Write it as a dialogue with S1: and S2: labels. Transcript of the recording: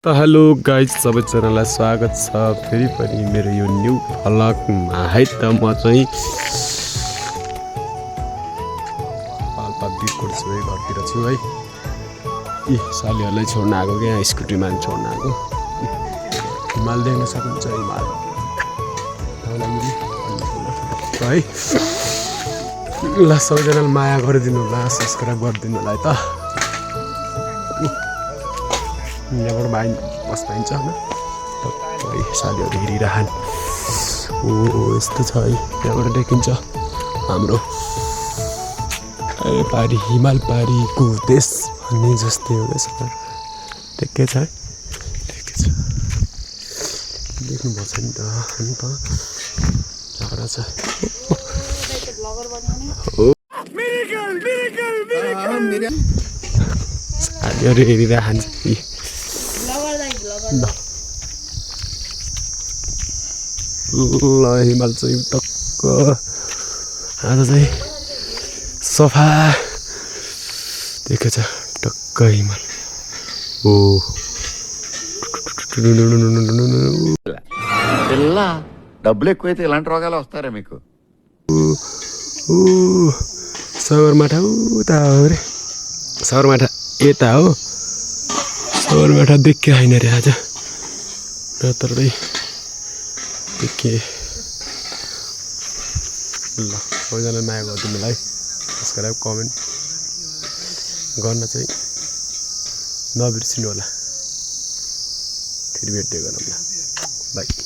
S1: त hello guys सबैजनालाई स्वागत छ फेरि पनि मेरो यो न्यू भ्लगमा है त म चाहिँ पाल्पा बिरकोट छु है घरतिर छु है यी सालीहरूलाई छोड्न आएको क्या स्कुटीमा छोड्न आएको हिमाल देख्न सक्नुहुन्छ हिमाल है ल सबैजनाले माया गरिदिनु होला सब्सक्राइब गरिदिनु होला है त यहाँबाट भाइ बस पाइन्छ होइन सबै सालीहरू हेरिरहन् ओ यस्तो छ है यहाँबाट देखिन्छ हाम्रो पारी हिमाल पारीको देश भन्ने जस्तै हो क्या देखेको छ है देखेको छ देख्नुभएको छ नि त झगडा छ सालीहरू हेरिरहन्छ ल हिमाल चाहिँ टक्क आज चाहिँ सफा देखेछ टक्क हिमाल ओ
S2: డబ్బులు ఎక్కువైతే ఇలాంటి రోగాలు వస్తారా మీకు
S1: सगरमाथा उता हो रे सगरमाथा यता हो सगरमाथा देख्यो होइन रे आज नत्र देखेँ ल सबैजनाले माया गरिदिनु मलाई सब्सक्राइब कमेन्ट गर्न चाहिँ नबिर्सिनु होला फेरि भेट्दै गरौँ ल बाई